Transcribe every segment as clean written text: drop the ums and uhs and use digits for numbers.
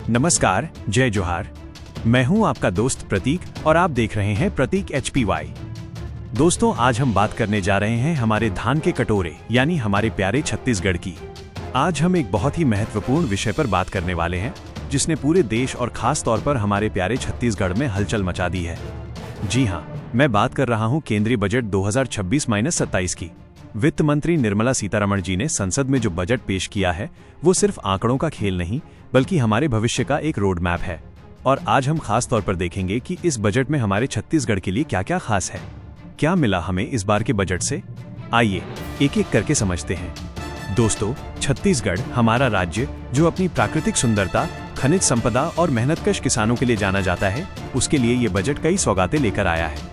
नमस्कार, जय जोहार। मैं हूं आपका दोस्त प्रतीक और आप देख रहे हैं प्रतीक HPY। दोस्तों, आज हम बात करने जा रहे हैं हमारे धान के कटोरे यानी हमारे प्यारे छत्तीसगढ़ की। आज हम एक बहुत ही महत्वपूर्ण विषय पर बात करने वाले हैं जिसने पूरे देश और खास तौर पर हमारे प्यारे छत्तीसगढ़ में हलचल मचा दी है। जी हाँ, मैं बात कर रहा हूँ केंद्रीय बजट 2026-27 की। वित्त मंत्री निर्मला सीतारमण जी ने संसद में जो बजट पेश किया है वो सिर्फ आंकड़ों का खेल नहीं बल्कि हमारे भविष्य का एक रोड मैप है। और आज हम खास तौर पर देखेंगे कि इस बजट में हमारे छत्तीसगढ़ के लिए क्या क्या खास है, क्या मिला हमें इस बार के बजट से। आइए एक एक करके समझते हैं। दोस्तों, छत्तीसगढ़ हमारा राज्य जो अपनी प्राकृतिक सुंदरता, खनिज संपदा और मेहनतकश किसानों के लिए जाना जाता है, उसके लिए ये बजट कई सौगातें लेकर आया है।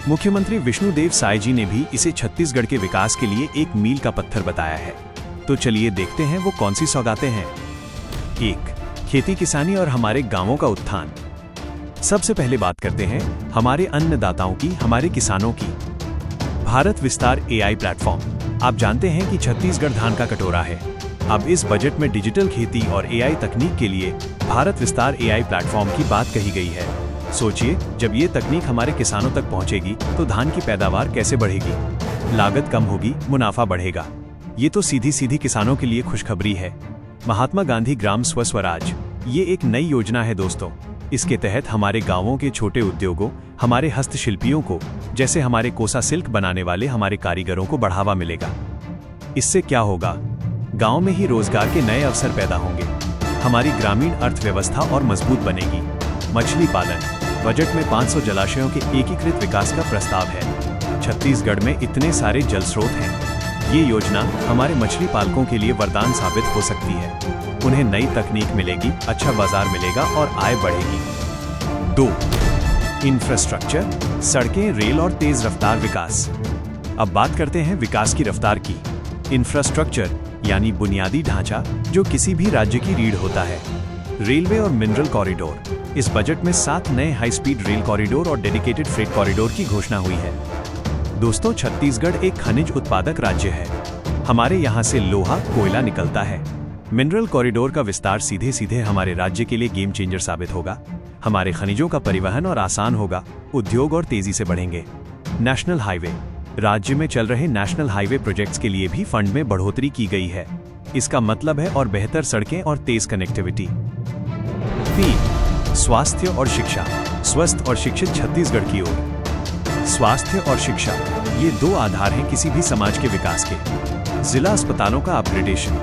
मुख्यमंत्री विष्णुदेव साय जी ने भी इसे छत्तीसगढ़ के विकास के लिए एक मील का पत्थर बताया है। तो चलिए देखते हैं वो कौन सी सौगातें हैं। 1. खेती किसानी और हमारे गांवों का उत्थान। सबसे पहले बात करते हैं हमारे अन्नदाताओं की, हमारे किसानों की। भारत विस्तार AI प्लेटफॉर्म। आप जानते हैं कि छत्तीसगढ़ धान का कटोरा है। अब इस बजट में डिजिटल खेती और AI तकनीक के लिए भारत विस्तार AI प्लेटफॉर्म की बात कही गई है। सोचिए, जब ये तकनीक हमारे किसानों तक पहुंचेगी तो धान की पैदावार कैसे बढ़ेगी, लागत कम होगी, मुनाफा बढ़ेगा। ये तो सीधी सीधी किसानों के लिए खुशखबरी है। महात्मा गांधी ग्राम स्वराज, ये एक नई योजना है दोस्तों। इसके तहत हमारे गांवों के छोटे उद्योगों, हमारे हस्तशिल्पियों को, जैसे हमारे कोसा सिल्क बनाने वाले हमारे कारीगरों को बढ़ावा मिलेगा। इससे क्या होगा, गांव में ही रोजगार के नए अवसर पैदा होंगे, हमारी ग्रामीण अर्थव्यवस्था और मजबूत बनेगी। मछली पालन। बजट में 500 जलाशयों के एकीकृत विकास का प्रस्ताव है। छत्तीसगढ़ में इतने सारे जल स्रोत हैं। ये योजना हमारे मछली पालकों के लिए वरदान साबित हो सकती है। उन्हें नई तकनीक मिलेगी, अच्छा बाजार मिलेगा और आय बढ़ेगी। 2. इंफ्रास्ट्रक्चर, सड़कें, रेल और तेज रफ्तार विकास। अब बात करते हैं विकास की रफ्तार की। इंफ्रास्ट्रक्चर यानी बुनियादी ढांचा जो किसी भी राज्य की रीढ़ होता है। रेलवे और मिनरल कॉरिडोर। इस बजट में 7 नए हाई स्पीड रेल कॉरिडोर और डेडिकेटेड फ्रेट कॉरिडोर की घोषणा हुई है। दोस्तों, छत्तीसगढ़ एक खनिज उत्पादक राज्य है। हमारे यहाँ से लोहा, कोयला निकलता है। मिनरल कॉरिडोर का विस्तार सीधे सीधे हमारे राज्य के लिए गेम चेंजर साबित होगा। हमारे खनिजों का परिवहन और आसान होगा, उद्योग और तेजी से बढ़ेंगे। National highway. राज्य में चल रहे नेशनल हाईवे प्रोजेक्ट्स के लिए भी फंड में बढ़ोतरी की गई है। इसका मतलब है और बेहतर सड़कें और तेज कनेक्टिविटी। 3. स्वास्थ्य और शिक्षा। स्वस्थ और शिक्षित छत्तीसगढ़ की ओर। स्वास्थ्य और शिक्षा ये 2 आधार हैं किसी भी समाज के विकास के। जिला अस्पतालों का अपग्रेडेशन।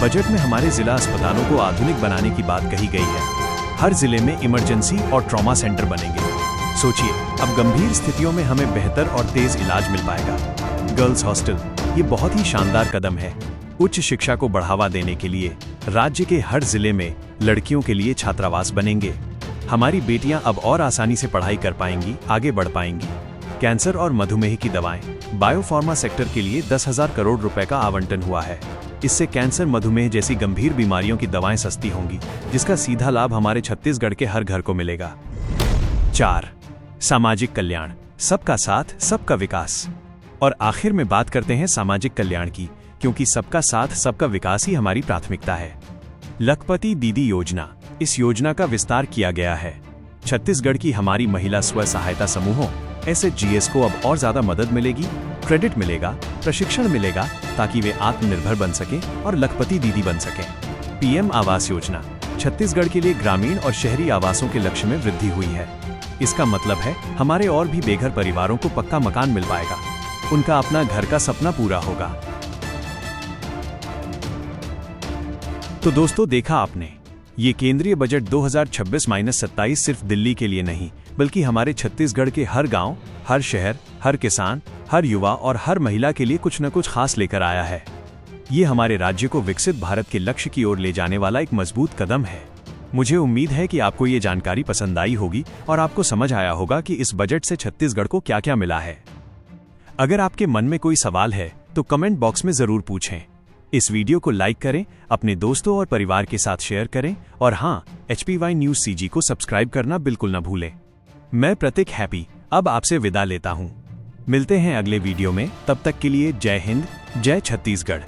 बजट में हमारे जिला अस्पतालों को आधुनिक बनाने की बात कही गई है। हर जिले में इमरजेंसी और ट्रॉमा सेंटर बनेंगे। सोचिए, अब गंभीर स्थितियों में हमें बेहतर और तेज इलाज मिल पाएगा। गर्ल्स हॉस्टल, ये बहुत ही शानदार कदम है। उच्च शिक्षा को बढ़ावा देने के लिए राज्य के हर जिले में लड़कियों के लिए छात्रावास बनेंगे। हमारी बेटियां अब और आसानी से पढ़ाई कर पाएंगी, आगे बढ़ पाएंगी। कैंसर और मधुमेह की दवाएं। बायोफार्मा सेक्टर के लिए 10,000 करोड़ रुपए का आवंटन हुआ है। इससे कैंसर, मधुमेह जैसी गंभीर बीमारियों की दवाएं सस्ती होंगी, जिसका सीधा लाभ हमारे छत्तीसगढ़ के हर घर को मिलेगा। 4. सामाजिक कल्याण। सबका साथ, सबका विकास। और आखिर में बात करते हैं सामाजिक कल्याण की, क्योंकि सबका साथ, सबका विकास ही हमारी प्राथमिकता है। लखपति दीदी योजना। इस योजना का विस्तार किया गया है। छत्तीसगढ़ की हमारी महिला स्व सहायता समूहों SHGs को अब और ज्यादा मदद मिलेगी, क्रेडिट मिलेगा, प्रशिक्षण मिलेगा ताकि वे आत्मनिर्भर बन सकें और लखपति दीदी बन सकें। PM आवास योजना। छत्तीसगढ़ के लिए ग्रामीण और शहरी आवासों के लक्ष्य में वृद्धि हुई है। इसका मतलब है हमारे और भी बेघर परिवारों को पक्का मकान मिल पाएगा, उनका अपना घर का सपना पूरा होगा। तो दोस्तों, देखा आपने, ये केंद्रीय बजट 2026-27 सिर्फ दिल्ली के लिए नहीं बल्कि हमारे छत्तीसगढ़ के हर गांव, हर शहर, हर किसान, हर युवा और हर महिला के लिए कुछ न कुछ खास लेकर आया है। ये हमारे राज्य को विकसित भारत के लक्ष्य की ओर ले जाने वाला एक मजबूत कदम है। मुझे उम्मीद है कि आपको ये जानकारी पसंद आई होगी और आपको समझ आया होगा कि इस बजट से छत्तीसगढ़ को क्या क्या मिला है। अगर आपके मन में कोई सवाल है तो कमेंट बॉक्स में जरूर पूछें। इस वीडियो को लाइक करें, अपने दोस्तों और परिवार के साथ शेयर करें और हाँ, HPY न्यूज़ CG को सब्सक्राइब करना बिल्कुल न भूलें। मैं प्रतीक हैप्पी अब आपसे विदा लेता हूँ। मिलते हैं अगले वीडियो में, तब तक के लिए जय हिंद, जय छत्तीसगढ़।